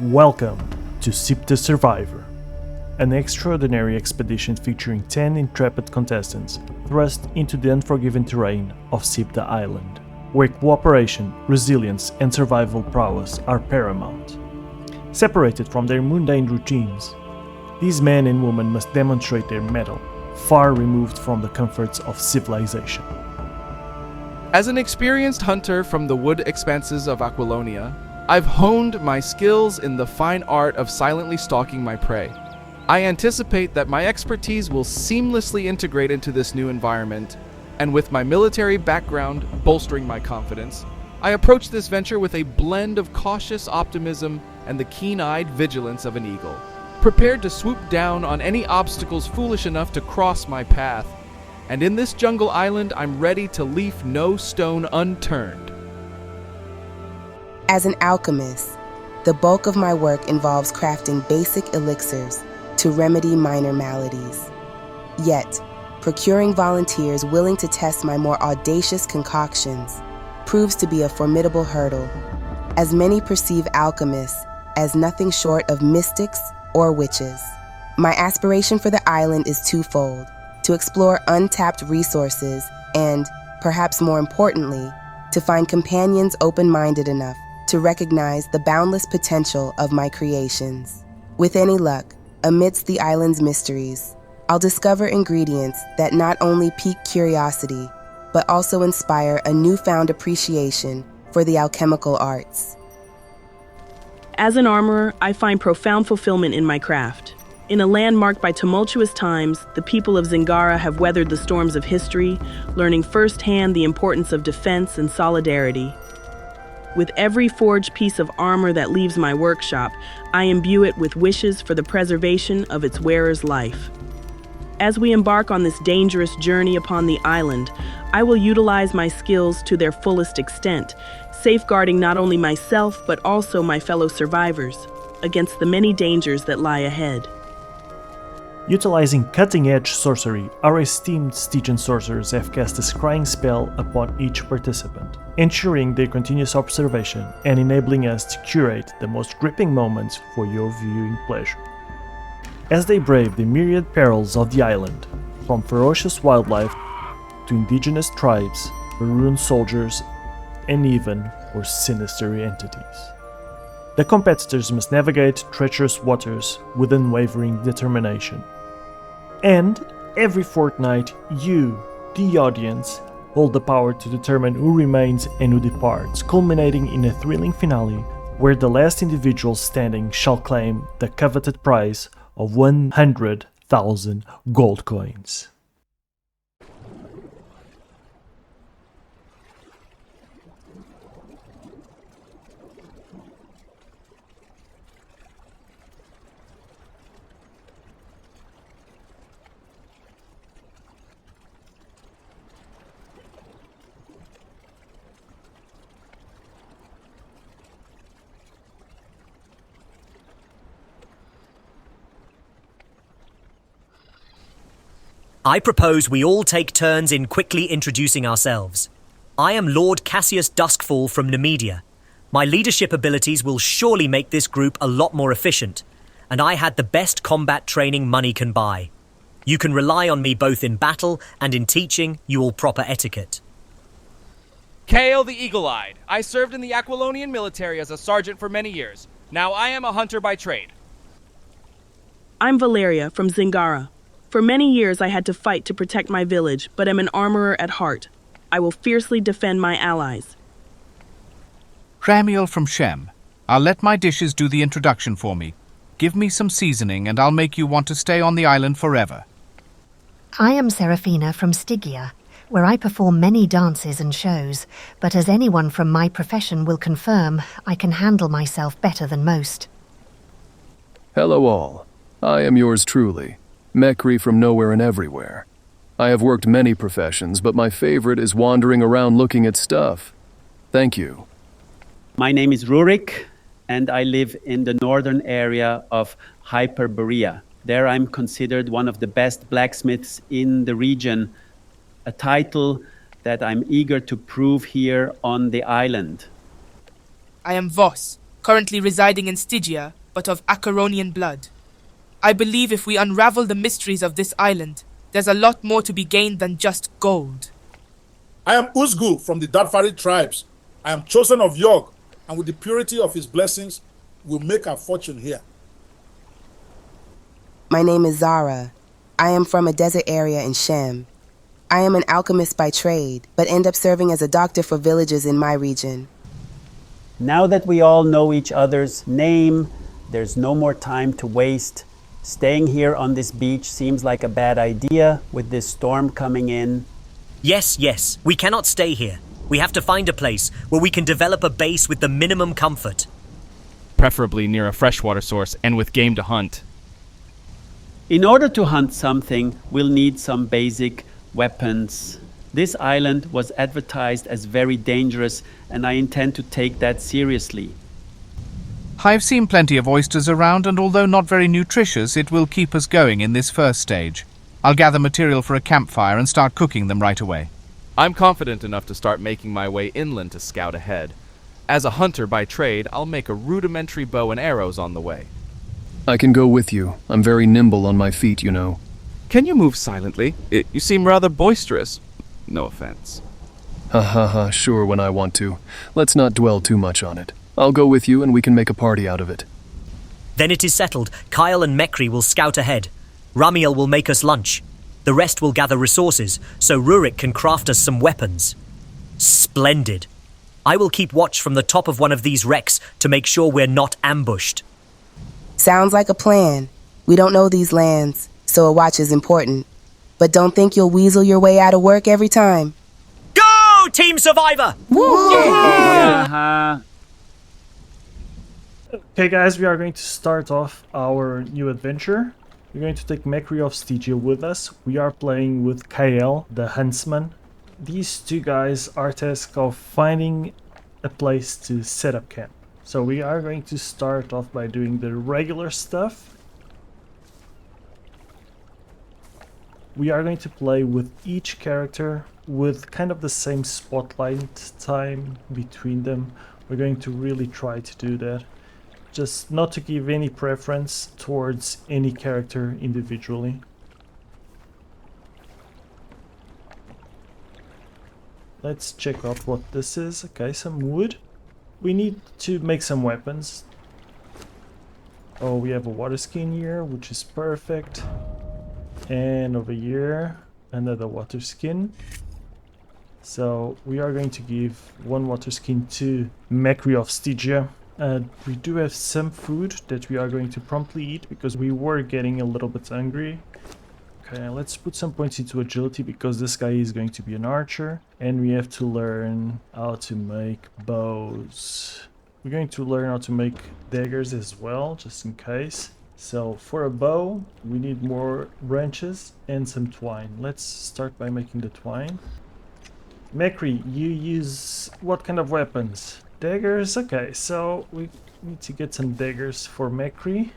Welcome to Siptah Survivor, an extraordinary expedition featuring 10 intrepid contestants thrust into the unforgiving terrain of Siptah Island, where cooperation, resilience, and survival prowess are paramount. Separated from their mundane routines, these men and women must demonstrate their mettle, far removed from the comforts of civilization. As an experienced hunter from the wood expanses of Aquilonia, I've honed my skills in the fine art of silently stalking my prey. I anticipate that my expertise will seamlessly integrate into this new environment, and with my military background bolstering my confidence, I approach this venture with a blend of cautious optimism and the keen-eyed vigilance of an eagle, prepared to swoop down on any obstacles foolish enough to cross my path. And in this jungle island, I'm ready to leave no stone unturned. As an alchemist, the bulk of my work involves crafting basic elixirs to remedy minor maladies. Yet, procuring volunteers willing to test my more audacious concoctions proves to be a formidable hurdle, as many perceive alchemists as nothing short of mystics or witches. My aspiration for the island is twofold: to explore untapped resources and, perhaps more importantly, to find companions open-minded enough to recognize the boundless potential of my creations. With any luck, amidst the island's mysteries, I'll discover ingredients that not only pique curiosity, but also inspire a newfound appreciation for the alchemical arts. As an armorer, I find profound fulfillment in my craft. In a land marked by tumultuous times, the people of Zingara have weathered the storms of history, learning firsthand the importance of defense and solidarity. With every forged piece of armor that leaves my workshop, I imbue it with wishes for the preservation of its wearer's life. As we embark on this dangerous journey upon the island, I will utilize my skills to their fullest extent, safeguarding not only myself but also my fellow survivors against the many dangers that lie ahead. Utilizing cutting-edge sorcery, our esteemed Stygian sorcerers have cast a scrying spell upon each participant, ensuring their continuous observation and enabling us to curate the most gripping moments for your viewing pleasure. As they brave the myriad perils of the island, from ferocious wildlife to indigenous tribes, maroon soldiers, and even more sinister entities, the competitors must navigate treacherous waters with unwavering determination. And every fortnight, you, the audience, hold the power to determine who remains and who departs, culminating in a thrilling finale where the last individual standing shall claim the coveted prize of 100,000 gold coins. I propose we all take turns in quickly introducing ourselves. I am Lord Cassius Duskfall from Nemedia. My leadership abilities will surely make this group a lot more efficient, and I had the best combat training money can buy. You can rely on me both in battle and in teaching you all proper etiquette. Kale the Eagle-Eyed. I served in the Aquilonian military as a sergeant for many years. Now I am a hunter by trade. I'm Valeria from Zingara. For many years I had to fight to protect my village, but am an armorer at heart. I will fiercely defend my allies. Ramiel from Shem. I'll let my dishes do the introduction for me. Give me some seasoning and I'll make you want to stay on the island forever. I am Seraphina from Stygia, where I perform many dances and shows, but as anyone from my profession will confirm, I can handle myself better than most. Hello all. I am yours truly, Mekri from Nowhere and Everywhere. I have worked many professions, but my favorite is wandering around looking at stuff. Thank you. My name is Rurik, and I live in the northern area of Hyperborea. There I'm considered one of the best blacksmiths in the region, a title that I'm eager to prove here on the island. I am Voss currently residing in Stygia, but of Acheronian blood. I believe if we unravel the mysteries of this island, there's a lot more to be gained than just gold. I am Uzgu from the Darfari tribes. I am chosen of Yog, and with the purity of his blessings, we'll make our fortune here. My name is Zara. I am from a desert area in Shem. I am an alchemist by trade, but end up serving as a doctor for villagers in my region. Now that we all know each other's name, there's no more time to waste. Staying here on this beach seems like a bad idea with this storm coming in. Yes, we cannot stay here. We have to find a place where we can develop a base with the minimum comfort. Preferably near a freshwater source and with game to hunt. In order to hunt something, we'll need some basic weapons. This island was advertised as very dangerous, and I intend to take that seriously. I've seen plenty of oysters around, and although not very nutritious, it will keep us going in this first stage. I'll gather material for a campfire and start cooking them right away. I'm confident enough to start making my way inland to scout ahead. As a hunter by trade, I'll make a rudimentary bow and arrows on the way. I can go with you. I'm very nimble on my feet, you know. Can you move silently? You seem rather boisterous. No offense. Ha, sure when I want to. Let's not dwell too much on it. I'll go with you and we can make a party out of it. Then it is settled. Kyle and Mekri will scout ahead. Ramiel will make us lunch. The rest will gather resources, so Rurik can craft us some weapons. Splendid. I will keep watch from the top of one of these wrecks to make sure we're not ambushed. Sounds like a plan. We don't know these lands, so a watch is important. But don't think you'll weasel your way out of work every time. Go, Team Survivor! Yeah. Okay guys, we are going to start off our new adventure. We're going to take Mekri of Stygia with us. We are playing with Kael, the huntsman. These two guys are tasked of finding a place to set up camp. So we are going to start off by doing the regular stuff. We are going to play with each character with kind of the same spotlight time between them. We're going to really try to do that. Just not to give any preference towards any character individually. Let's check out what this is. Okay, some wood. We need to make some weapons. Oh, we have a water skin here, which is perfect. And over here, another water skin. So we are going to give one water skin to Mekri of Stygia. We do have some food that we are going to promptly eat because we were getting a little bit hungry. Okay, let's put some points into agility because this guy is going to be an archer. And we have to learn how to make bows. We're going to learn how to make daggers as well, just in case. So for a bow, we need more branches and some twine. Let's start by making the twine. Mekri, you use what kind of weapons? Daggers? Okay, so we need to get some daggers for Mekri.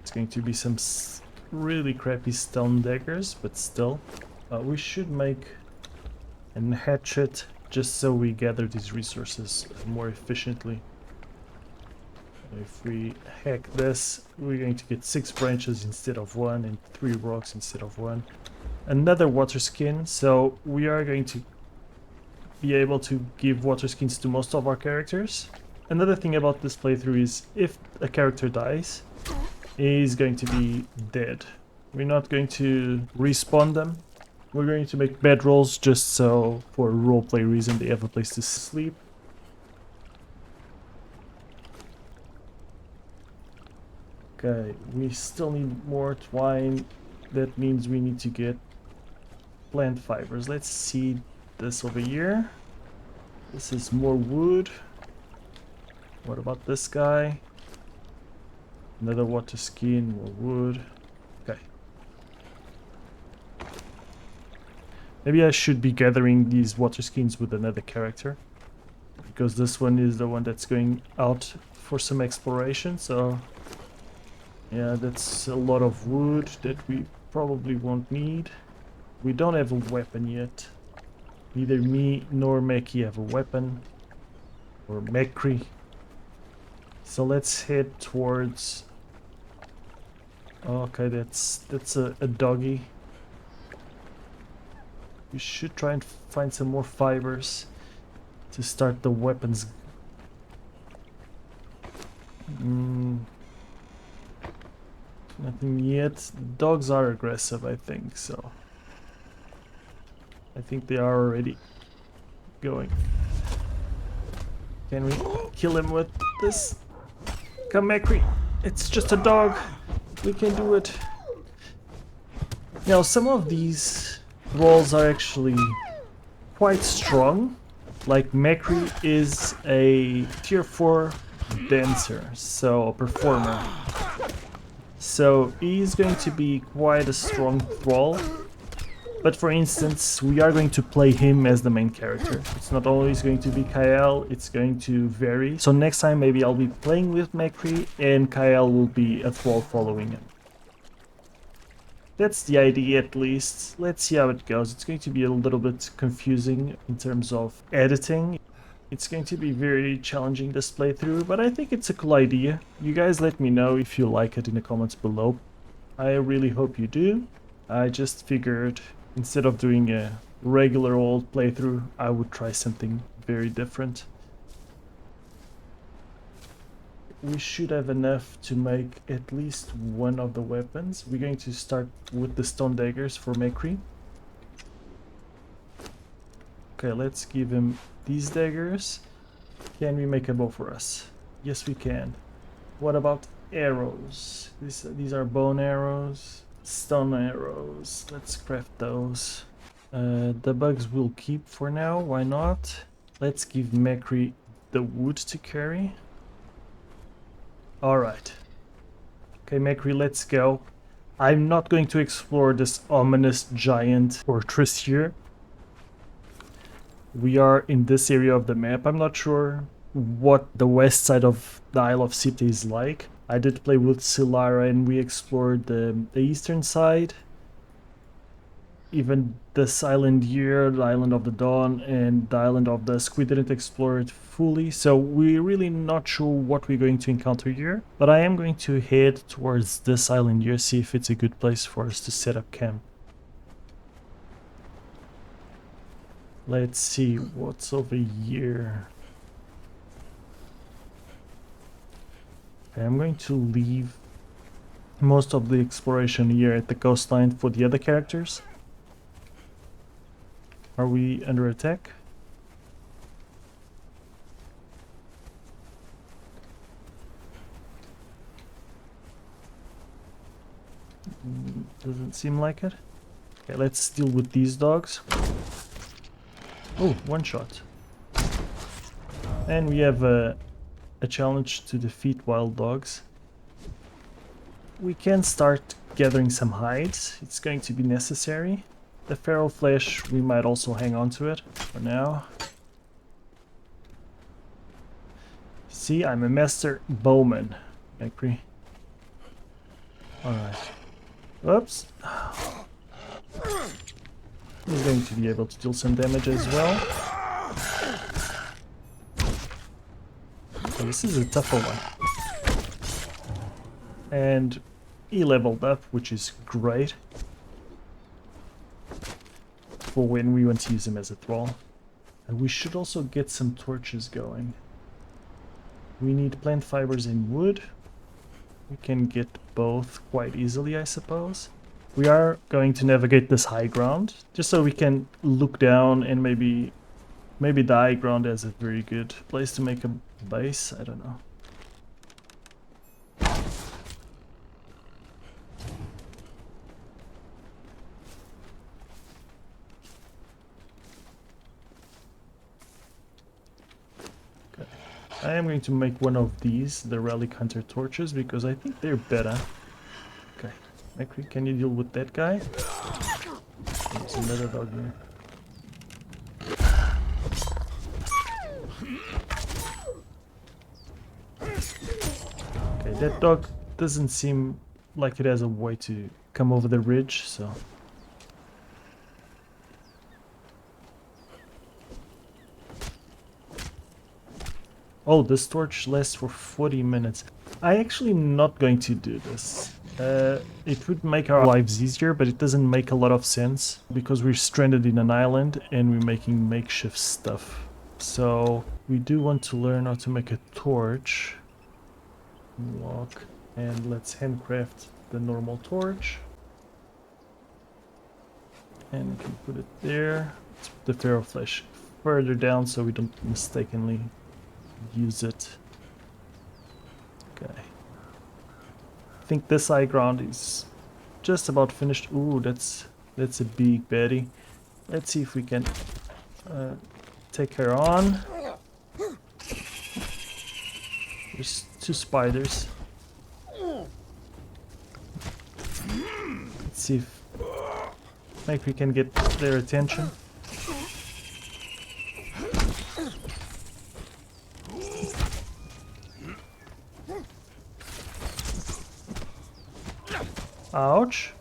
It's going to be some really crappy stone daggers, but still. We should make a hatchet just so we gather these resources more efficiently. If we hack this, we're going to get 6 branches instead of 1 and 3 rocks instead of 1. Another water skin, so we are going to be able to give water skins to most of our characters. Another thing about this playthrough is if a character dies, he's going to be dead. We're not going to respawn them. We're going to make bedrolls just so for a roleplay reason they have a place to sleep. Okay, we still need more twine. That means we need to get plant fibers. Let's see this over here. This is more wood. What about this guy? Another water skin, more wood. Okay. Maybe I should be gathering these water skins with another character, because this one is the one that's going out for some exploration, so yeah, that's a lot of wood that we probably won't need. We don't have a weapon yet. Neither me nor Meki have a weapon. or Mekri. So let's head towards... Okay, that's a doggy. We should try and find some more fibers to start the weapons. Nothing yet. Dogs are aggressive, I think, so I think they are already going. Can we kill him with this? Come, Mekri. It's just a dog. We can do it. Now, some of these rolls are actually quite strong. Like Mekri is a tier 4 dancer, so a performer. So he's going to be quite a strong thrall. But for instance, we are going to play him as the main character. It's not always going to be Kyle, it's going to vary. So next time maybe I'll be playing with Mekri and Kyle will be a thrall following him. That's the idea at least. Let's see how it goes. It's going to be a little bit confusing in terms of editing. It's going to be very challenging this playthrough, but I think it's a cool idea. You guys let me know if you like it in the comments below. I really hope you do. I just figured instead of doing a regular old playthrough, I would try something very different. We should have enough to make at least one of the weapons. We're going to start with the stone daggers for Mekri. Okay, let's give him these daggers. Can we make a bow for us? Yes, we can. What about arrows? These are bone arrows, stone arrows. Let's craft those. The bugs we'll keep for now. Why not? Let's give Mekri the wood to carry. Alright. Okay, Mekri, let's go. I'm not going to explore this ominous giant fortress here. We are in this area of the map. I'm not sure what the west side of the Isle of Siptah is like. I did play with Silara and we explored the eastern side. Even this island here, the Island of the Dawn and the Island of Dusk, we didn't explore it fully, so we're really not sure what we're going to encounter here. But I am going to head towards this island here, see if it's a good place for us to set up camp. Let's see what's over here. Okay, I'm going to leave most of the exploration here at the coastline for the other characters. Are we under attack? Doesn't seem like it. Okay, let's deal with these dogs. Oh, one shot. And we have a challenge to defeat wild dogs. We can start gathering some hides. It's going to be necessary. The feral flesh, we might also hang on to it for now. See, I'm a master bowman, Mekri. Alright. Whoops. He's going to be able to deal some damage as well. Okay, this is a tougher one. And he leveled up, which is great. For when we want to use him as a thrall. And we should also get some torches going. We need plant fibers and wood. We can get both quite easily, I suppose. We are going to navigate this high ground, just so we can look down and maybe the high ground is a very good place to make a base. I don't know. I am going to make one of these, the Relic Hunter torches, because I think they're better. Okay, Mekri, can you deal with that guy? There's another dog here. Okay, that dog doesn't seem like it has a way to come over the ridge, so... Oh, this torch lasts for 40 minutes. I actually not going to do this. It would make our lives easier, but it doesn't make a lot of sense because we're stranded in an island and we're making makeshift stuff. So we do want to learn how to make a torch. Walk, and let's handcraft the normal torch. And we can put it there. Let's put the ferro flesh further down so we don't mistakenly use it. Okay. I think this high ground is just about finished. Ooh, that's a big Betty. Let's see if we can take her on. There's 2 spiders. Let's see if maybe we can get their attention. Ouch.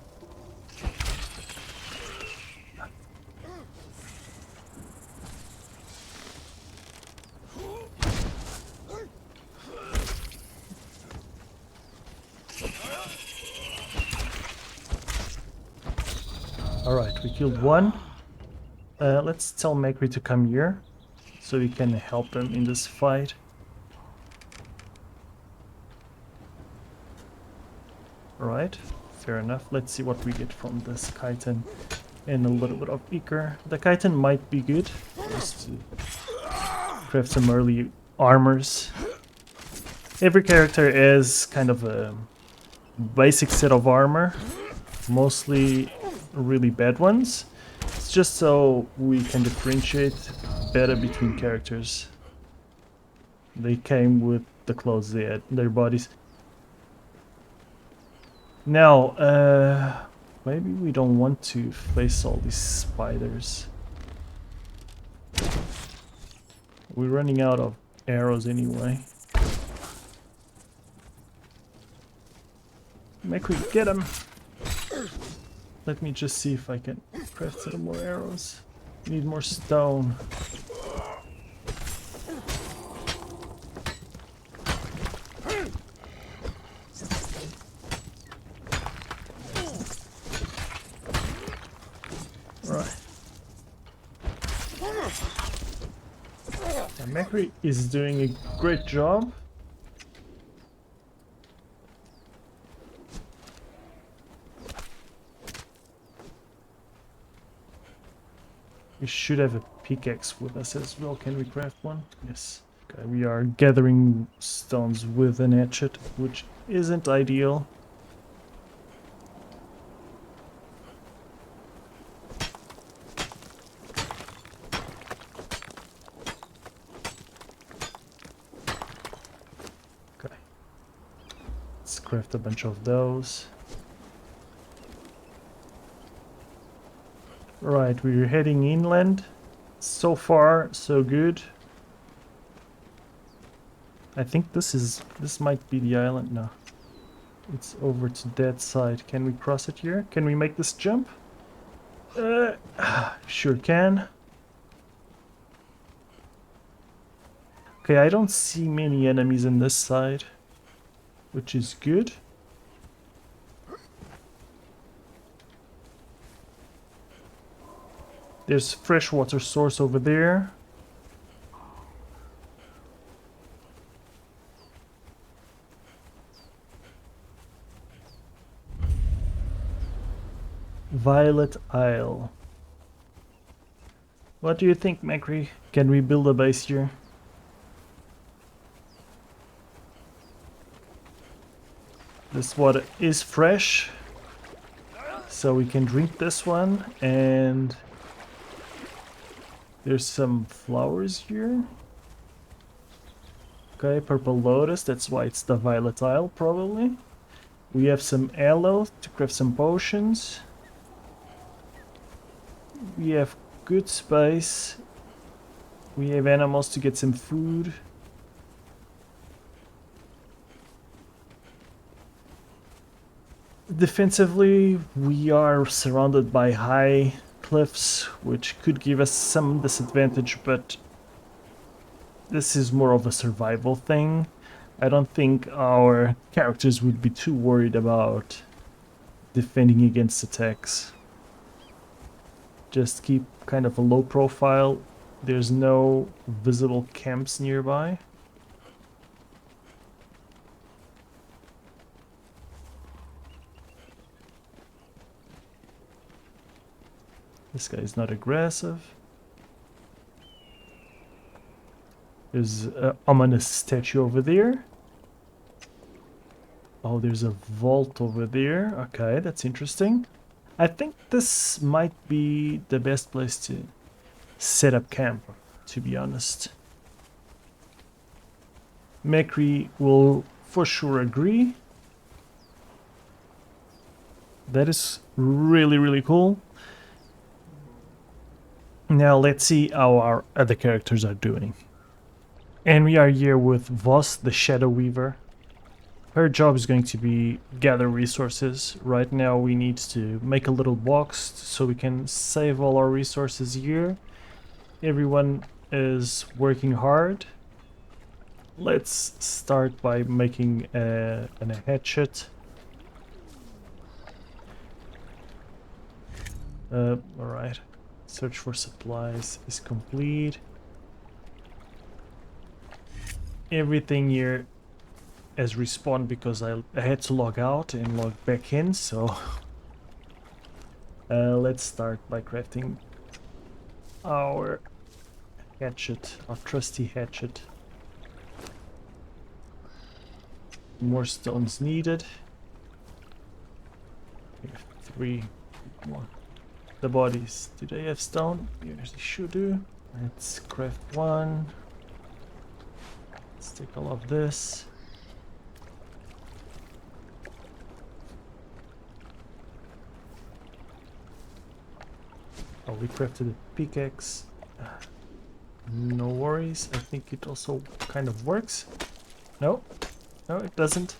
Alright, we killed one. Let's tell Macri to come here so we can help him in this fight. Alright, fair enough. Let's see what we get from this chitin and a little bit of Ichor. The chitin might be good just to craft some early armors. Every character has kind of a basic set of armor, mostly really bad ones. It's just so we can differentiate better between characters. They came with the clothes they had, their bodies. Now, maybe we don't want to face all these spiders. We're running out of arrows anyway. Make we get him. Let me just see if I can craft some more arrows. Need more stone. Right. Yeah, Macri is doing a great job. We should have a pickaxe with us as well. Can we craft one? Yes. Okay, we are gathering stones with an hatchet, which isn't ideal. Okay. Let's craft a bunch of those. Right, we're heading inland. So far, so good. I think this might be the island now. It's over to that side. Can we cross it here? Can we make this jump? Sure can. Okay, I don't see many enemies on this side, which is good. There's freshwater source over there. Violet Isle. What do you think, Macri? Can we build a base here? This water is fresh, so we can drink this one, and there's some flowers here. Okay, purple lotus, that's why it's the Violet Isle, probably. We have some aloe to craft some potions. We have good space. We have animals to get some food. Defensively, we are surrounded by high cliffs, which could give us some disadvantage, but this is more of a survival thing. I don't think our characters would be too worried about defending against attacks. Just keep kind of a low profile. There's no visible camps nearby. This guy is not aggressive. There's an ominous statue over there. Oh, there's a vault over there. Okay, that's interesting. I think this might be the best place to set up camp, to be honest. Mekri will for sure agree. That is really, really cool. Now let's see how our other characters are doing. And we are here with Voss, the Shadow Weaver. Her job is going to be gather resources. Right now we need to make a little box so we can save all our resources here. Everyone is working hard. Let's start by making a hatchet. Alright. Search for supplies is complete. Everything here has respawned because I had to log out and log back in, so let's start by crafting our hatchet, our trusty hatchet. More stones needed. We have 3 more. The bodies, do they have stone? Yes, they should do. Let's craft 1. Let's take all of this. Oh, we crafted a pickaxe. No worries, I think it also kind of works. No, no, it doesn't.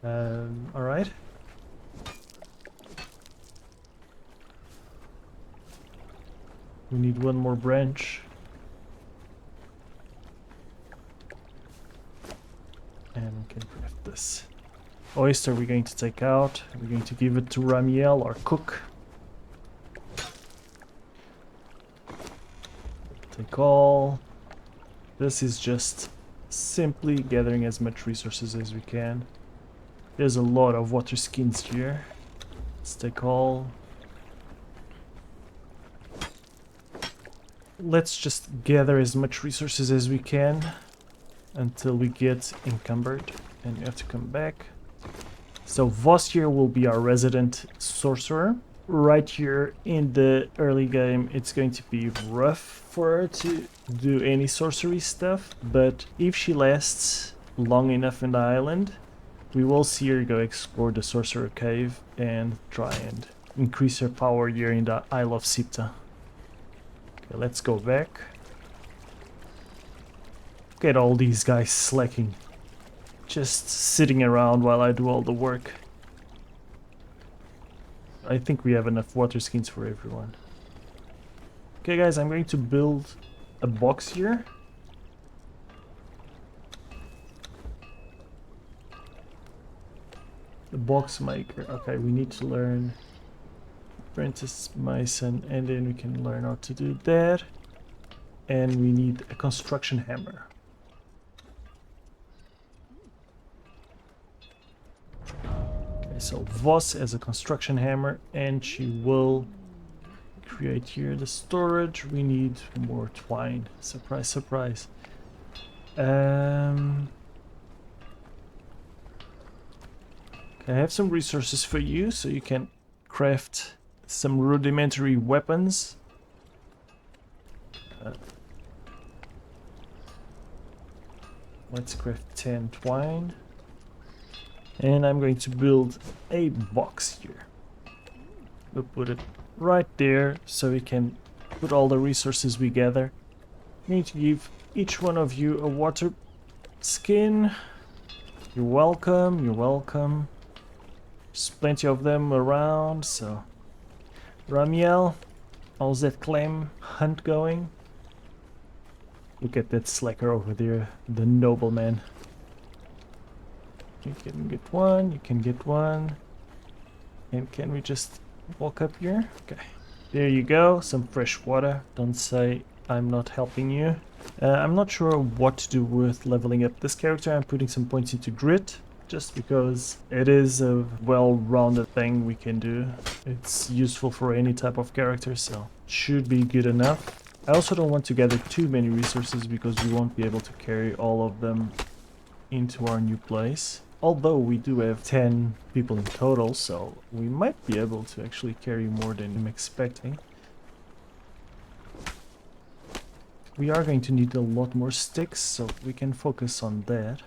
Alright. We need 1 more branch. And we can craft this. Oyster we're going to take out. We're going to give it to Ramiel, our cook. Take all. This is just simply gathering as much resources as we can. There's a lot of water skins here. Let's take all. Let's just gather as much resources as we can until we get encumbered and we have to come back. So Voss here will be our resident sorcerer. Right here in the early game it's going to be rough for her to do any sorcery stuff, but if she lasts long enough in the island, we will see her go explore the sorcerer cave and try and increase her power here in the Isle of Siptah. Okay, let's go back. Look at all these guys slacking. Just sitting around while I do all the work. I think we have enough water skins for everyone. Okay guys, I'm going to build a box here. The box maker. Okay, we need to learn apprentice mason and then we can learn how to do that. And we need a construction hammer. Okay, so Voss has a construction hammer and she will create here the storage. We need more twine. Surprise, surprise. Okay, I have some resources for you so you can craft some rudimentary weapons. Let's craft 10 twine. And I'm going to build a box here. We'll put it right there so we can put all the resources we gather. I'm going to give each one of you a water skin. You're welcome, you're welcome. There's plenty of them around, so... Ramiel, how's that clam hunt going? Look at that slacker over there, the nobleman. You can get one, you can get one. And can we just walk up here? Okay. There you go, some fresh water. Don't say I'm not helping you. I'm not sure what to do with leveling up this character. I'm putting some points into grit, just because it is a well-rounded thing we can do. It's useful for any type of character, so should be good enough. I also don't want to gather too many resources because we won't be able to carry all of them into our new place. Although we do have 10 people in total, so we might be able to actually carry more than I'm expecting. We are going to need a lot more sticks, so we can focus on that.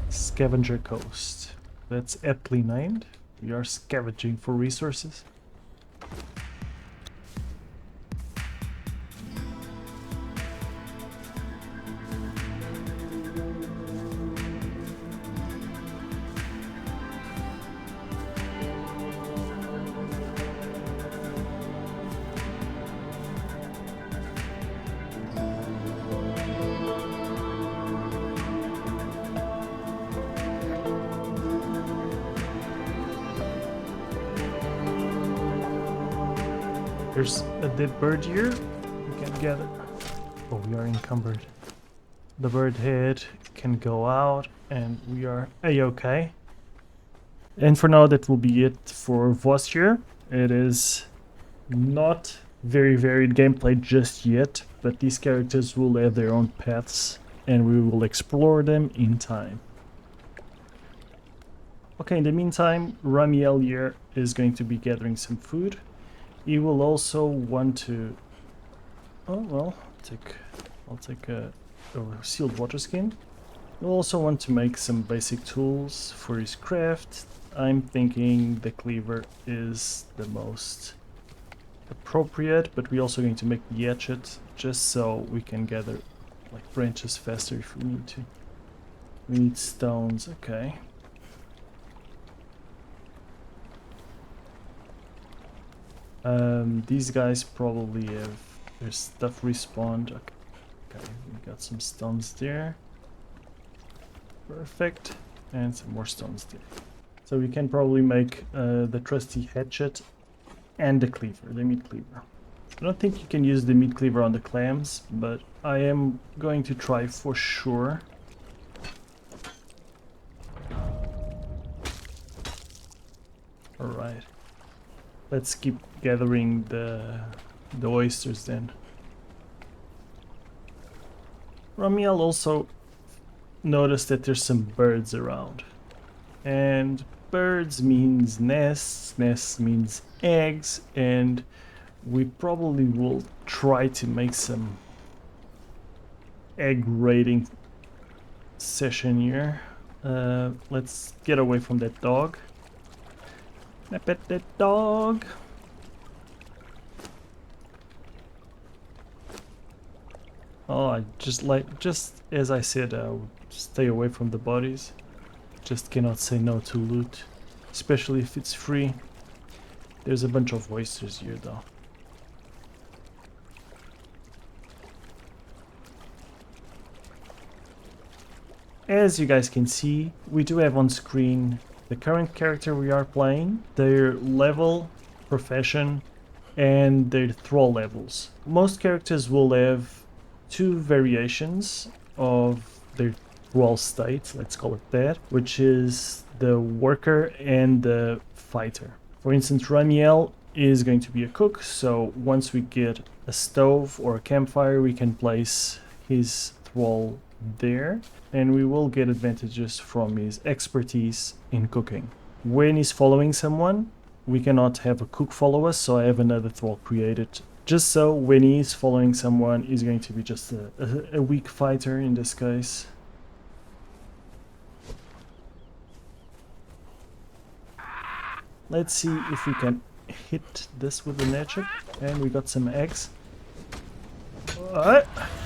Scavenger Coast. That's aptly named. We are scavenging for resources. There's a dead bird here. We can get it. Oh, we are encumbered. The bird head can go out and we are a-okay. And for now that will be it for Voss here. It is not very varied gameplay just yet, but these characters will have their own paths and we will explore them in time. Okay, in the meantime, Ramiel here is going to be gathering some food. He will also want to... Oh, well, I'll take a sealed water skin. He'll also want to make some basic tools for his craft. I'm thinking the cleaver is the most appropriate, but we're also going to make the hatchet just so we can gather like branches faster if we need to. We need stones, okay. These guys probably have their stuff respawned. Okay, we got some stones there. Perfect. And some more stones there. So we can probably make the trusty hatchet and the cleaver, the meat cleaver. I don't think you can use the meat cleaver on the clams, but I am going to try for sure. Alright. Let's keep gathering the oysters then. Ramiel also noticed that there's some birds around. And birds means nests, nests means eggs, and we probably will try to make some egg raiding session here. Let's get away from that dog. I pet that dog. Oh, I just as I said, stay away from the bodies. Just cannot say no to loot, especially if it's free. There's a bunch of oysters here though. As you guys can see, we do have on screen the current character we are playing, their level, profession, and their thrall levels. Most characters will have two variations of their thrall state, let's call it that, which is the worker and the fighter. For instance, Ramiel is going to be a cook, so once we get a stove or a campfire, we can place his thrall there, and we will get advantages from his expertise in cooking. When he's following someone, we cannot have a cook follow us, so I have another thrall created. Just so when he's following someone, he's going to be just a weak fighter in this case. Let's see if we can hit this with the hatchet. And we got some eggs.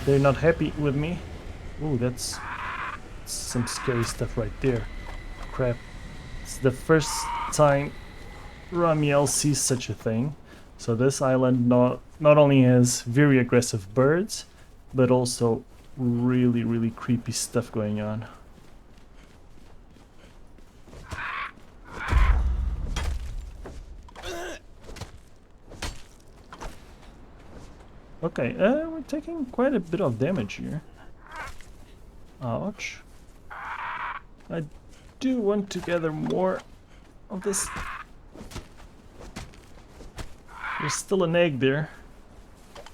They're not happy with me. Ooh, that's some scary stuff right there. Crap. It's the first time Ramiel sees such a thing. So this island not only has very aggressive birds, but also really creepy stuff going on. Okay, we're taking quite a bit of damage here. Ouch. I do want to gather more of this. There's still an egg there.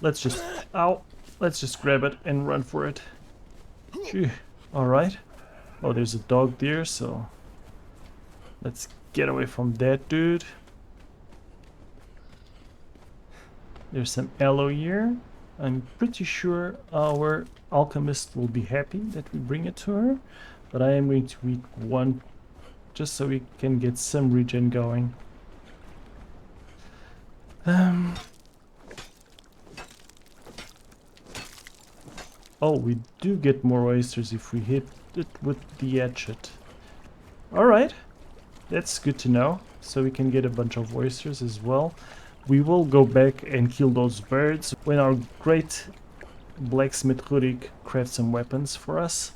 Let's just... Ow! Let's just grab it and run for it. Phew. Alright. Oh, there's a dog there, so... Let's get away from that dude. There's some aloe here. I'm pretty sure our alchemist will be happy that we bring it to her. But I am going to eat one just so we can get some regen going. Oh, we do get more oysters if we hit it with the hatchet. Alright, that's good to know. So we can get a bunch of oysters as well. We will go back and kill those birds when our great blacksmith Rurik crafts some weapons for us.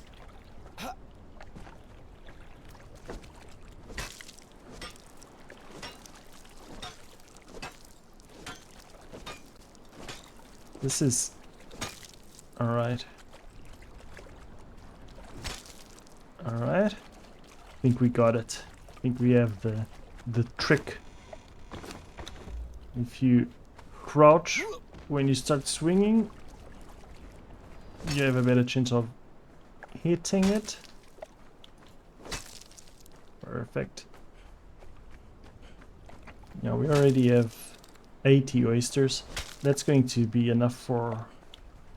This is... Alright. Alright. I think we got it. I think we have the trick. If you crouch when you start swinging, you have a better chance of hitting it. Perfect. Now we already have 80 oysters. That's going to be enough for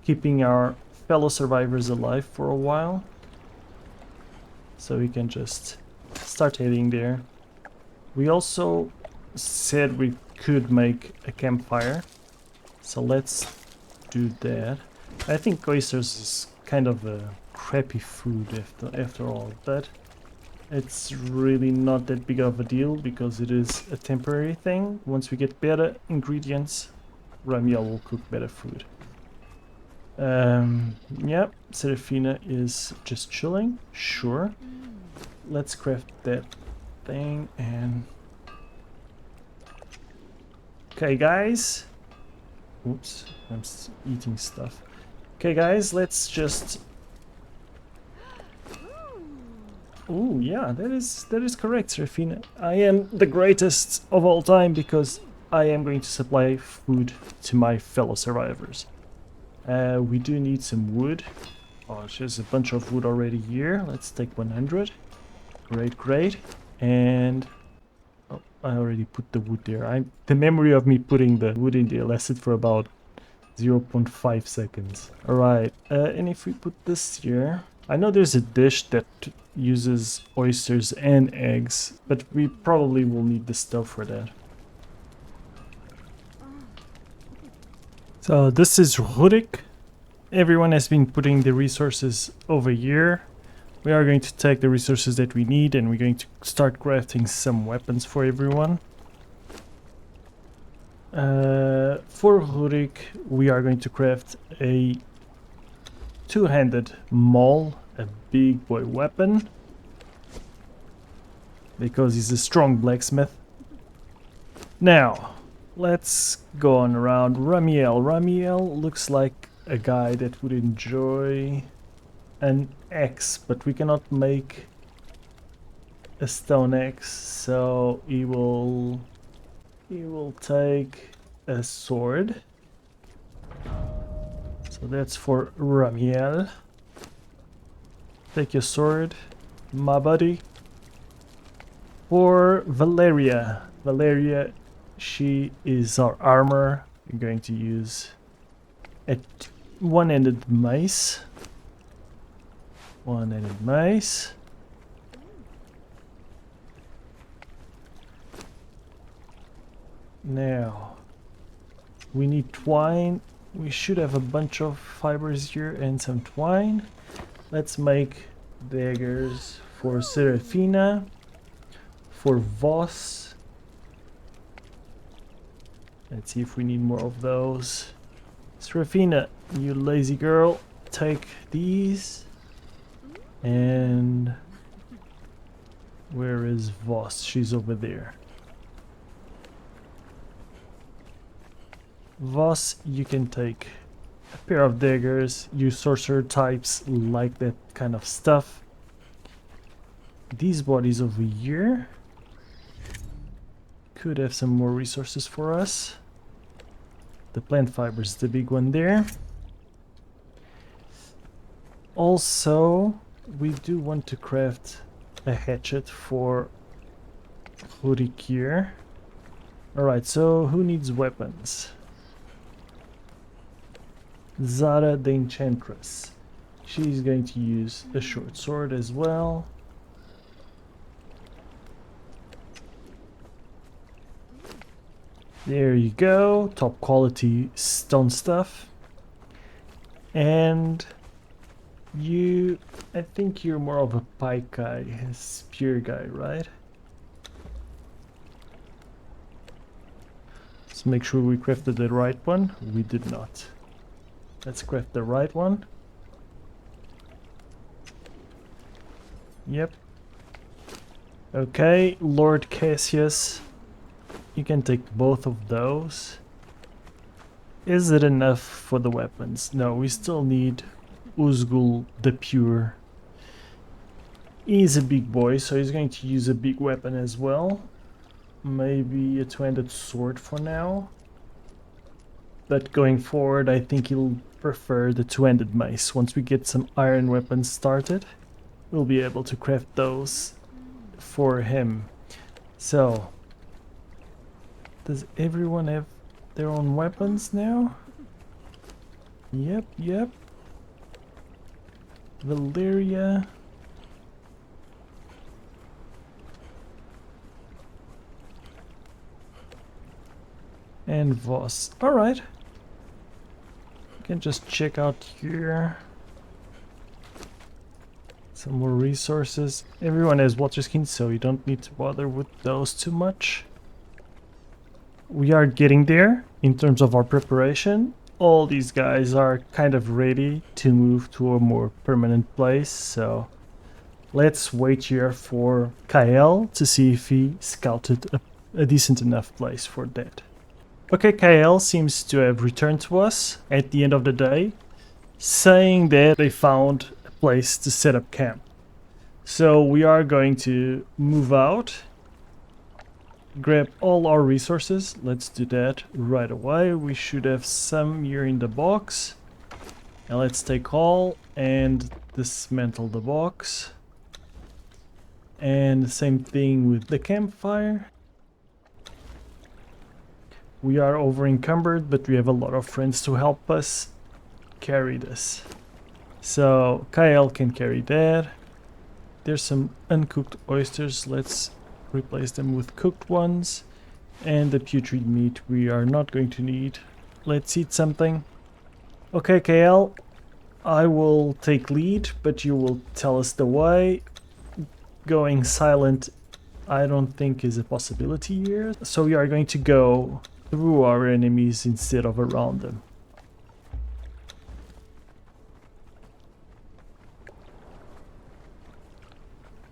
keeping our fellow survivors alive for a while. So we can just start heading there. We also said we could make a campfire. So let's do that. I think oysters is kind of a crappy food after all of that. It's really not that big of a deal because it is a temporary thing. Once we get better ingredients, Ramiel will cook better food. Yep, Serafina is just chilling. Sure. Let's craft that thing and... Okay, guys. Oops, I'm eating stuff. Okay, guys, let's just... Ooh, yeah, that is correct, Serafina. I am the greatest of all time because I am going to supply food to my fellow survivors. We do need some wood. Oh, there's a bunch of wood already here. Let's take 100. Great. And oh, I already put the wood there. The memory of me putting the wood in there lasted for about 0.5 seconds. Alright, and if we put this here... I know there's a dish that uses oysters and eggs, but we probably will need the stove for that. So this is Rurik. Everyone has been putting the resources over here. We are going to take the resources that we need and we're going to start crafting some weapons for everyone. For Rurik, we are going to craft a two-handed maul, a big boy weapon, because he's a strong blacksmith. Now, let's go on around Ramiel. Ramiel looks like a guy that would enjoy an axe, but we cannot make a stone axe, so he will take a sword. So that's for Ramiel. Take your sword, my buddy. For Valeria. Valeria, she is our armor. We're going to use a one-handed mace. One-handed mace. Now, we need twine. We should have a bunch of fibers here and some twine. Let's make daggers for Serafina, for Voss, Let's see if we need more of those. Seraphina, you lazy girl, take these. And where is Voss? She's over there. Voss, you can take a pair of daggers. You sorcerer types like that kind of stuff. These bodies over here could have some more resources for us. The plant fibers, the big one there. Also, we do want to craft a hatchet for Hurik here. Alright, so who needs weapons? Zara the Enchantress. She's going to use a short sword as well. There you go, top quality stone stuff. And you, I think you're more of a pike guy, a spear guy, right? Let's make sure we crafted the right one. We did not. Let's craft the right one. Yep. Okay, Lord Cassius. You can take both of those. Is it enough for the weapons? No, we still need Uzgul the Pure. He's a big boy, so he's going to use a big weapon as well. Maybe a two-handed sword for now. But going forward, I think he'll prefer the two-handed mace. Once we get some iron weapons started, we'll be able to craft those for him. So, does everyone have their own weapons now? Yep, yep. Valeria. And Voss. Alright. You can just check out here. Some more resources. Everyone has water skins, so you don't need to bother with those too much. We are getting there in terms of our preparation. All these guys are kind of ready to move to a more permanent place, so let's wait here for Kael to see if he scouted a decent enough place for that. Okay, Kael seems to have returned to us at the end of the day, saying that they found a place to set up camp. So we are going to move out, grab all our resources. Let's do that right away. We should have some here in the box. And let's take all and dismantle the box. And the same thing with the campfire. We are over encumbered, but we have a lot of friends to help us carry this. So Kael can carry that. There's some uncooked oysters. Let's replace them with cooked ones. And the putrid meat we are not going to need. Let's eat something. Okay, Kael, I will take lead, but you will tell us the way. Going silent, I don't think is a possibility here. So we are going to go through our enemies instead of around them.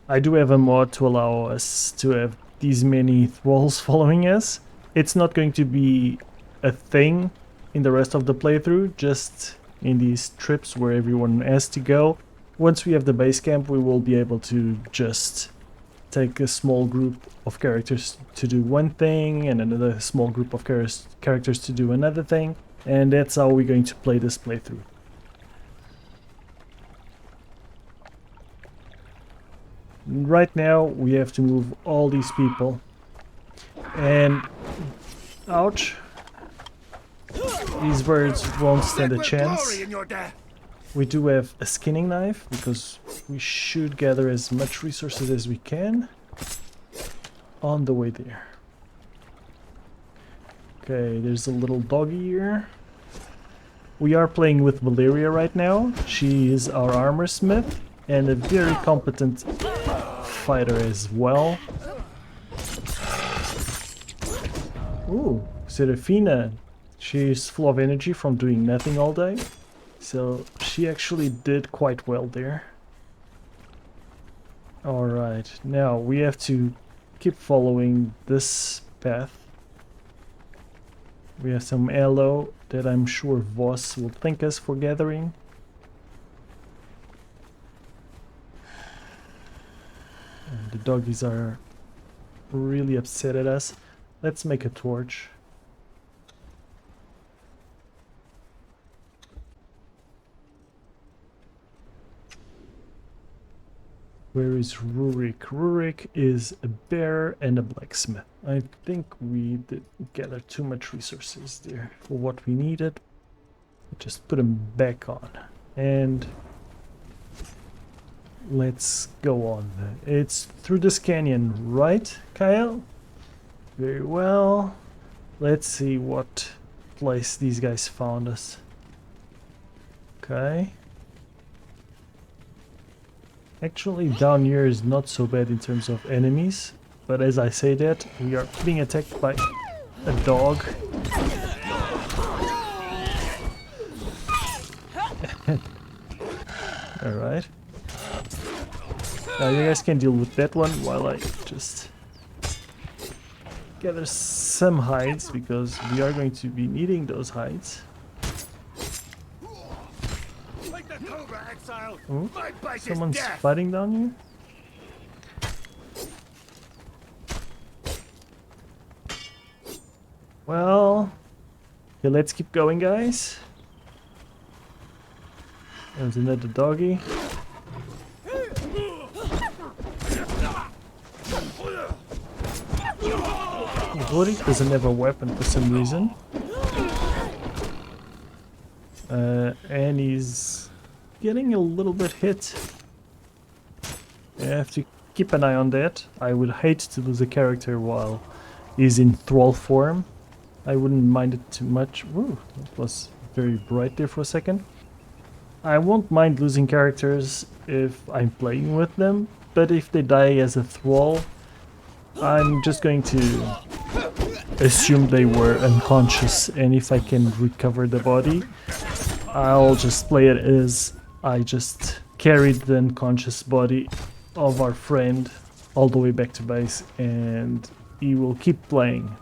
I do have a mod to allow us to have these many thralls following us. It's not going to be a thing in the rest of the playthrough, just in these trips where everyone has to go. Once we have the base camp, we will be able to just take a small group of characters to do one thing and another small group of characters to do another thing, and that's how we're going to play this playthrough. Right now we have to move all these people, and ouch, these birds won't stand a chance. We do have a skinning knife because we should gather as much resources as we can on the way there. Okay, there's a little doggy here. We are playing with Valeria right now. She is our armor smith and a very competent fighter as well. Ooh, Serafina, she's full of energy from doing nothing all day. So she actually did quite well there. Alright, now we have to keep following this path. We have some aloe that I'm sure Voss will thank us for gathering. And the doggies are really upset at us. Let's make a torch. Where is Rurik? Rurik is a bear and a blacksmith. I think we did gather too much resources there for what we needed. Just put them back on. And let's go on. It's through this canyon, right, Kyle? Very well. Let's see what place these guys found us. Okay. Actually, down here is not so bad in terms of enemies, but as I say that, we are being attacked by a dog. Alright. Now you guys can deal with that one while I just gather some hides, because we are going to be needing those hides. Oh, someone's fighting down here? Well, okay, let's keep going, guys. There's another doggy. Rory doesn't have a weapon for some reason. And he's getting a little bit hit. I have to keep an eye on that. I would hate to lose a character while he's in thrall form. I wouldn't mind it too much. Woo, that was very bright there for a second. I won't mind losing characters if I'm playing with them, but if they die as a thrall, I'm just going to assume they were unconscious, and if I can recover the body, I'll just play it as I just carried the unconscious body of our friend all the way back to base, and he will keep playing.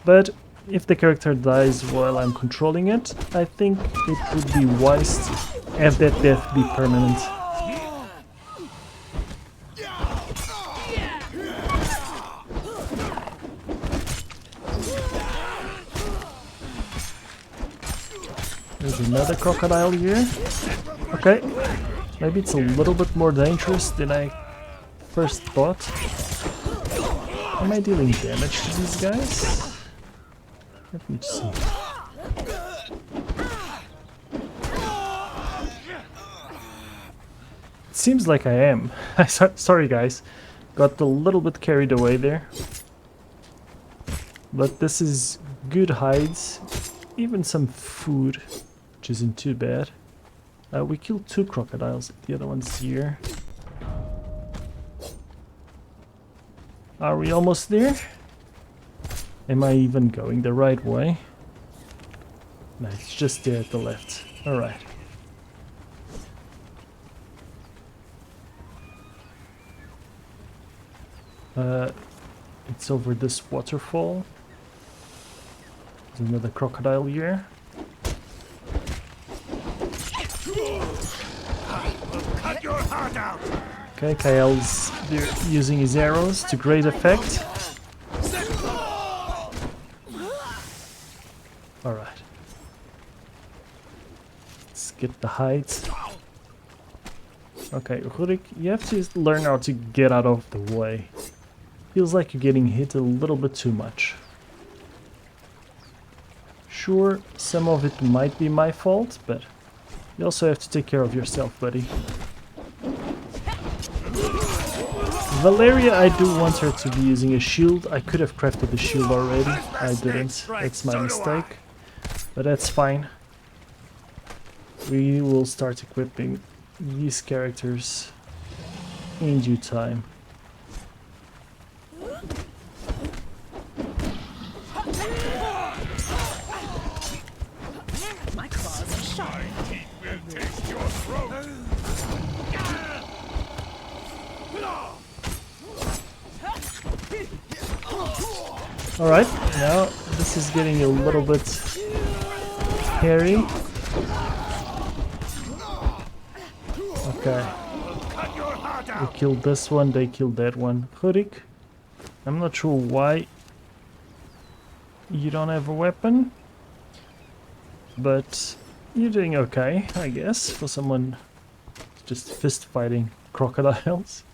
But if the character dies while I'm controlling it, I think it would be wise to have that death be permanent. There's another crocodile here. Okay, maybe it's a little bit more dangerous than I first thought. Am I dealing damage to these guys? Let me see. It seems like I am. Sorry guys, got a little bit carried away there. But this is good hides, even some food, which isn't too bad. We killed 2 crocodiles, the other one's here. Are we almost there? Am I even going the right way? No, it's just there at the left. Alright. It's over this waterfall. There's another crocodile here. Cut your heart out. Okay, Kael's using his arrows to great effect. Alright. Let's get the hides. Okay, Rurik, you have to learn how to get out of the way. Feels like you're getting hit a little bit too much. Sure, some of it might be my fault, but you also have to take care of yourself, buddy. Valeria, I do want her to be using a shield. I could have crafted the shield already. I didn't. That's my mistake. But that's fine. We will start equipping these characters in due time. Alright, now this is getting a little bit hairy. Okay. We killed this one, they killed that one. Hurik, I'm not sure why you don't have a weapon, but you're doing okay, I guess, for someone just fist fighting crocodiles.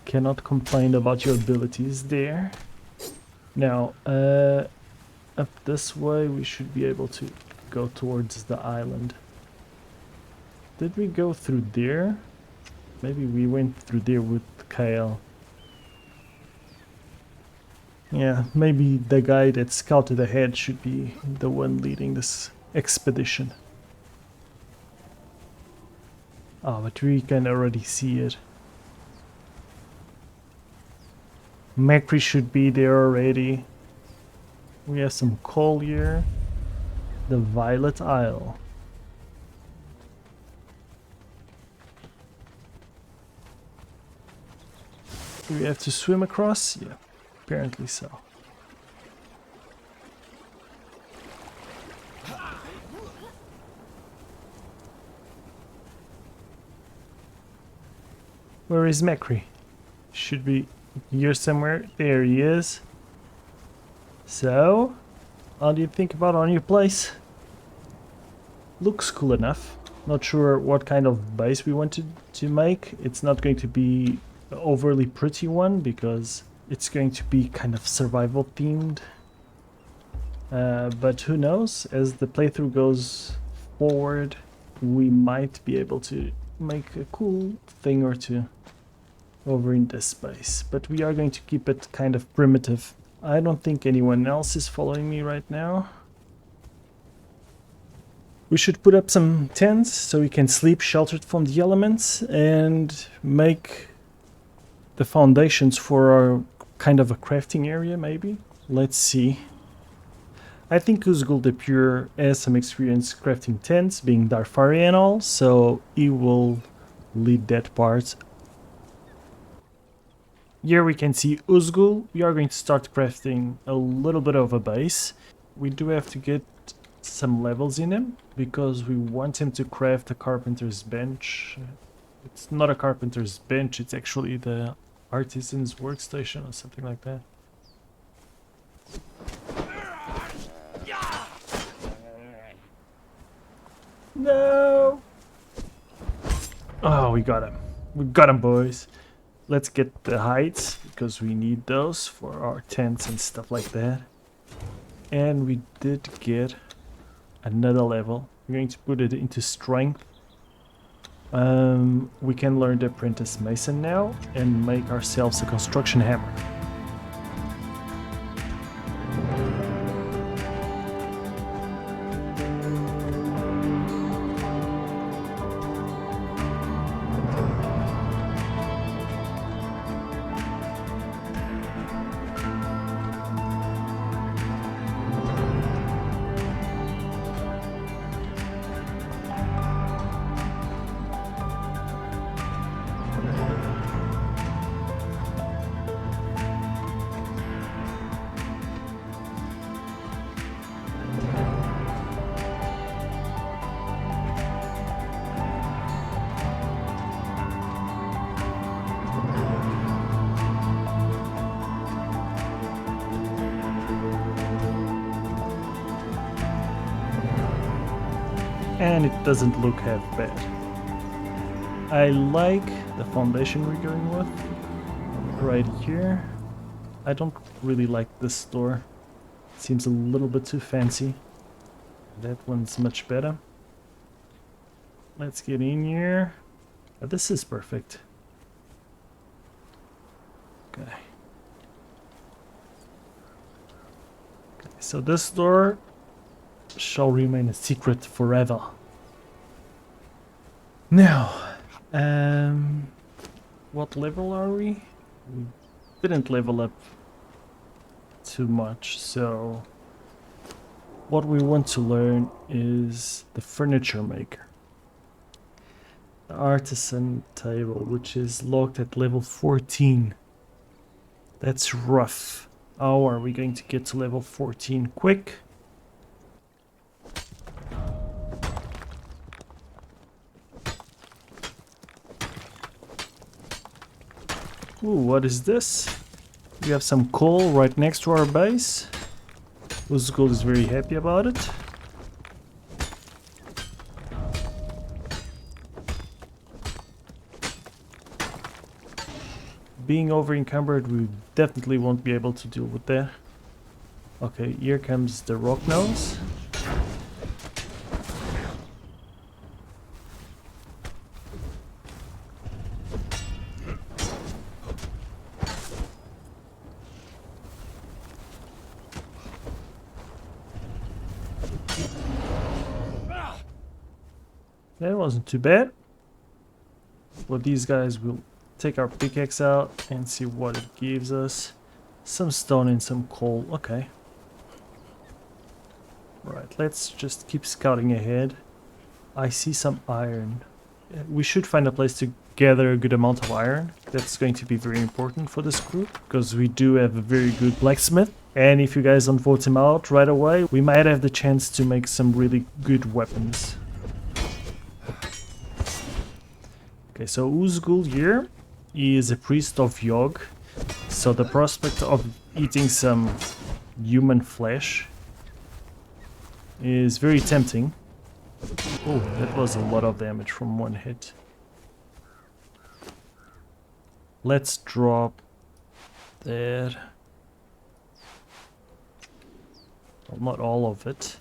Cannot complain about your abilities there. Now, up this way we should be able to go towards the island. Did we go through there? Maybe we went through there with Kale. Yeah, maybe the guy that scouted ahead should be the one leading this expedition. Oh, but we can already see it. Macri should be there already. We have some coal here. The Violet Isle. Do we have to swim across? Yeah, apparently so. Where is Macri? Should be here somewhere. There he is. So, how do you think about our new place? Looks cool enough. Not sure what kind of base we wanted to make. It's not going to be an overly pretty one because it's going to be kind of survival themed. But who knows? As the playthrough goes forward, we might be able to make a cool thing or two over in this space. But we are going to keep it kind of primitive. I don't think anyone else is following me right now. We should put up some tents so we can sleep sheltered from the elements and make the foundations for our kind of a crafting area, maybe. Let's see. I think Uzgul the Pure has some experience crafting tents, being Darfari and all, so he will lead that part. Here we can see Uzgul. We are going to start crafting a little bit of a base. We do have to get some levels in him because we want him to craft a carpenter's bench. It's not a carpenter's bench, it's actually the artisan's workstation or something like that. No! Oh, we got him. We got him, boys. Let's get the heights because we need those for our tents and stuff like that. And we did get another level. We're going to put it into strength. We can learn the apprentice mason now and make ourselves a construction hammer. And it doesn't look half bad. I like the foundation we're going with right here. I don't really like this door. It seems a little bit too fancy. That one's much better. Let's get in here. This is perfect. Okay. So this door shall remain a secret forever. Now, what level are we? We didn't level up too much, so what we want to learn is the furniture maker. The artisan table, which is locked at level 14. That's rough. How are we going to get to level 14 quick? Ooh, what is this? We have some coal right next to our base. Uzgul is very happy about it. Being over encumbered, we definitely won't be able to deal with that. Okay, here comes the rock nose. That wasn't too bad. But these guys will take our pickaxe out and see what it gives us. Some stone and some coal. Okay. Right, let's just keep scouting ahead. I see some iron. We should find a place to gather a good amount of iron. That's going to be very important for this group, because we do have a very good blacksmith. And if you guys don't vote him out right away, we might have the chance to make some really good weapons. Okay, so Uzgul here is a priest of Yog, so the prospect of eating some human flesh is very tempting. Oh, that was a lot of damage from one hit. Let's drop that. Well, not all of it.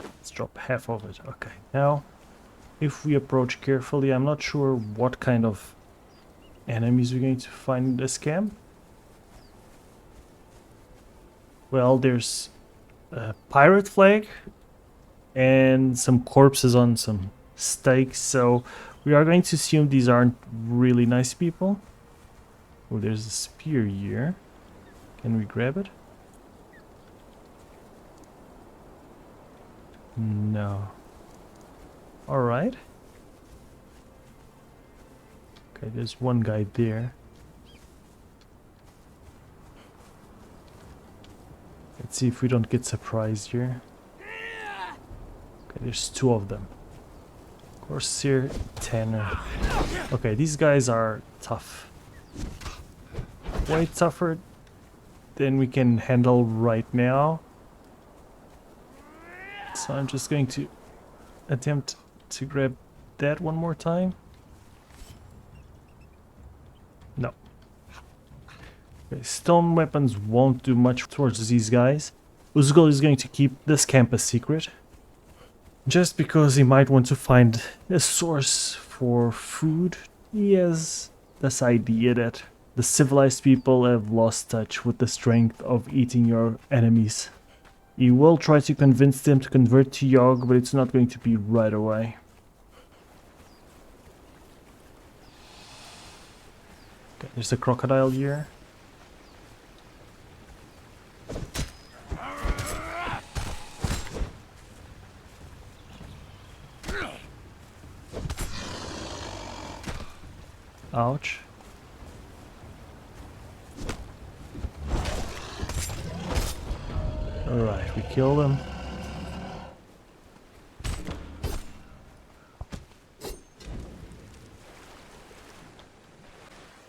Let's drop half of it. Okay, now if we approach carefully, I'm not sure what kind of enemies we're going to find in this camp. Well, there's a pirate flag and some corpses on some stakes, so we are going to assume these aren't really nice people. Oh, there's a spear here. Can we grab it? No. Alright. Okay, there's one guy there. Let's see if we don't get surprised here. Okay, there's two of them. Corsair, Tanner. Okay, these guys are tough. Way tougher than we can handle right now. So I'm just going to attempt to grab that one more time. No. Okay, stone weapons won't do much towards these guys. Uzgul is going to keep this camp a secret, just because he might want to find a source for food. He has this idea that the civilized people have lost touch with the strength of eating your enemies. He will try to convince them to convert to Yog, but it's not going to be right away. Okay, there's a crocodile here. Ouch. Alright, we killed him.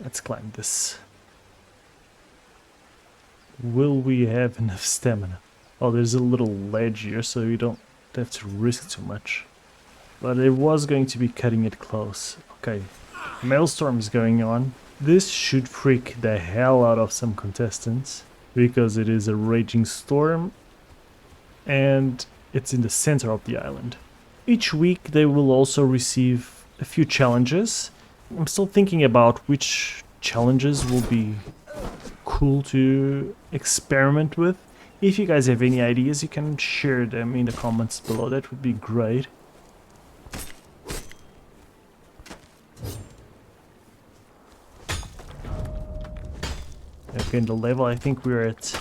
Let's climb this. Will we have enough stamina? Oh, there's a little ledge here, so we don't have to risk too much. But it was going to be cutting it close. Okay, Maelstrom is going on. This should freak the hell out of some contestants, because it is a raging storm and it's in the center of the island. Each week they will also receive a few challenges. I'm still thinking about which challenges will be cool to experiment with. If you guys have any ideas, you can share them in the comments below. That would be great. Okay, in the level, I think we're at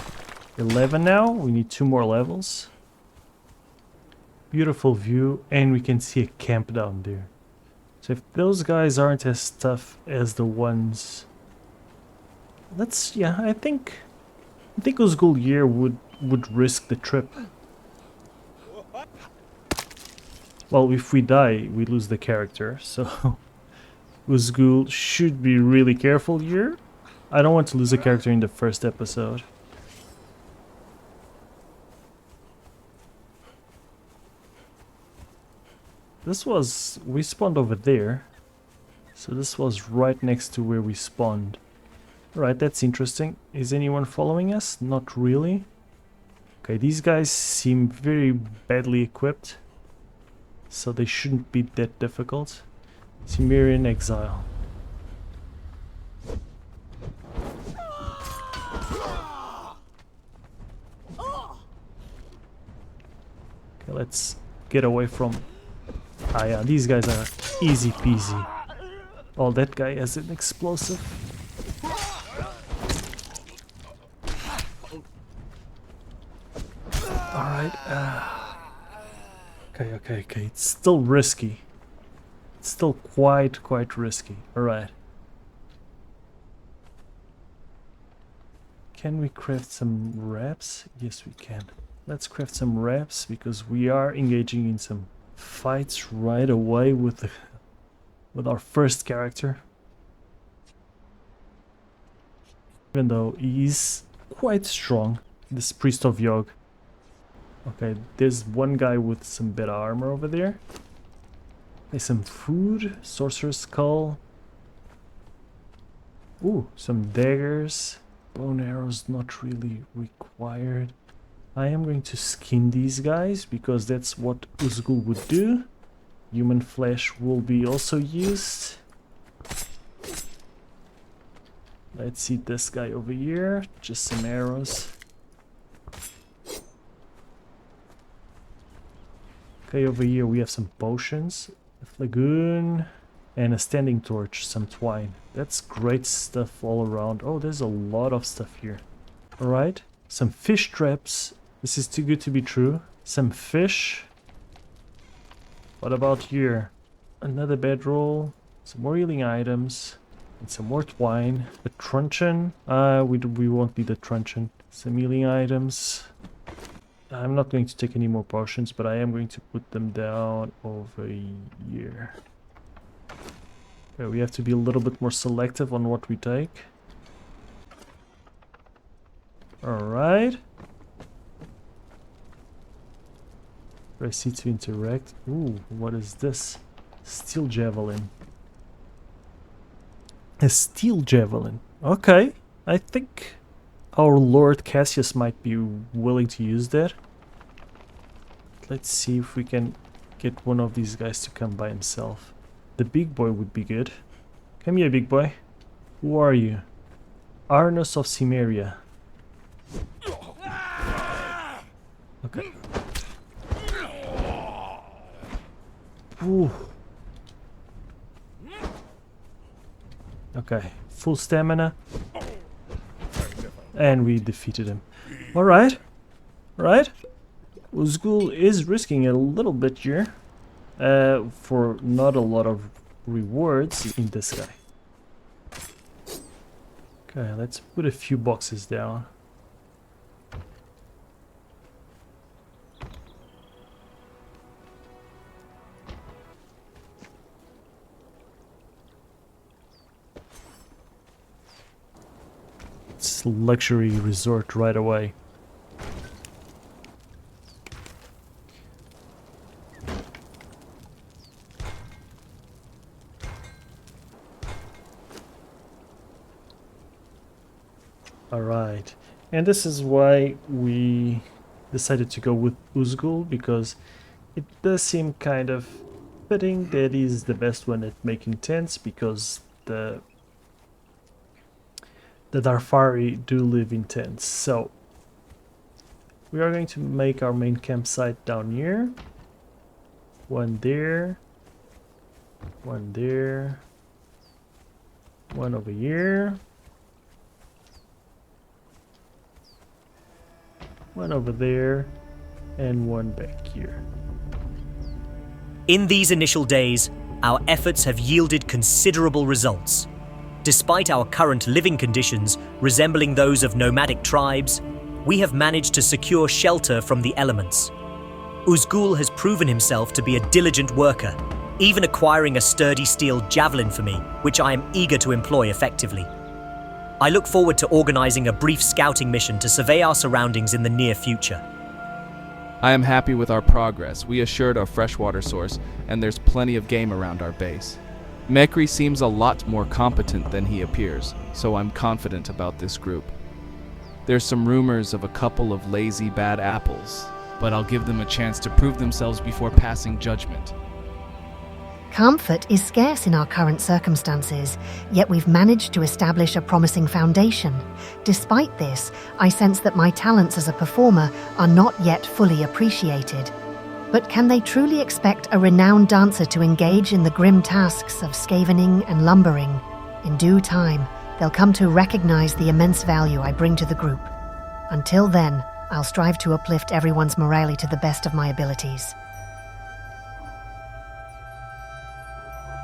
11 now. We need 2 more levels. Beautiful view, and we can see a camp down there. So if those guys aren't as tough as the ones... I think I think Uzgul here would risk the trip. Well, if we die, we lose the character, so Uzgul should be really careful here. I don't want to lose a character in the first episode. We spawned over there. So this was right next to where we spawned. Right, that's interesting. Is anyone following us? Not really. Okay, these guys seem very badly equipped. So they shouldn't be that difficult. Cimmerian Exile. Okay, let's get away from... Ah yeah, these guys are easy peasy. Oh, that guy has an explosive. Alright. Okay. It's still risky. It's still quite risky. Alright. Can we craft some wraps? Yes, we can. Let's craft some wraps because we are engaging in some fights right away with our first character. Even though he's quite strong, this Priest of Yog. Okay, there's one guy with some better armor over there. There's some food, Sorcerer's Skull. Ooh, some daggers. Bone arrows not really required. I am going to skin these guys because that's what Uzgul would do. Human flesh will be also used. Let's see this guy over here. Just some arrows. Okay, over here we have some potions, a flagoon, and a standing torch, some twine. That's great stuff all around. Oh, there's a lot of stuff here. Alright, some fish traps. This is too good to be true. Some fish. What about here? Another bedroll, some more healing items, and some more twine. A truncheon. We won't need a truncheon. Some healing items. I'm not going to take any more potions, but I am going to put them down over here. Okay, we have to be a little bit more selective on what we take. Alright. Press C to interact. Ooh, what is this? Steel javelin. A steel javelin. Okay. I think our Lord Cassius might be willing to use that. Let's see if we can get one of these guys to come by himself. The big boy would be good. Come here, big boy. Who are you? Arnos of Cimmeria. Okay. Ooh. Okay, full stamina. And we defeated him. Alright. Right. Uzgul is risking a little bit here. For not a lot of rewards in this guy. Okay, let's put a few boxes down. It's luxury resort right away. Alright, and this is why we decided to go with Uzgul, because it does seem kind of fitting that he's the best one at making tents, because the Darfari do live in tents. So we are going to make our main campsite down here. One there, one there, one over here, one over there, and one back here. In these initial days, our efforts have yielded considerable results. Despite our current living conditions resembling those of nomadic tribes, we have managed to secure shelter from the elements. Uzgul has proven himself to be a diligent worker, even acquiring a sturdy steel javelin for me, which I am eager to employ effectively. I look forward to organizing a brief scouting mission to survey our surroundings in the near future. I am happy with our progress. We assured our freshwater source, and there's plenty of game around our base. Mekri seems a lot more competent than he appears, so I'm confident about this group. There's some rumors of a couple of lazy bad apples, but I'll give them a chance to prove themselves before passing judgment. Comfort is scarce in our current circumstances, yet we've managed to establish a promising foundation. Despite this, I sense that my talents as a performer are not yet fully appreciated. But can they truly expect a renowned dancer to engage in the grim tasks of scavening and lumbering? In due time, they'll come to recognize the immense value I bring to the group. Until then, I'll strive to uplift everyone's morale to the best of my abilities.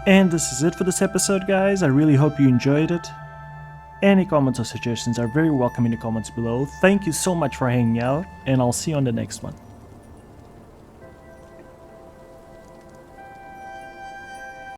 And this is it for this episode, guys. I really hope you enjoyed it. Any comments or suggestions are very welcome in the comments below. Thank you so much for hanging out, and I'll see you on the next one.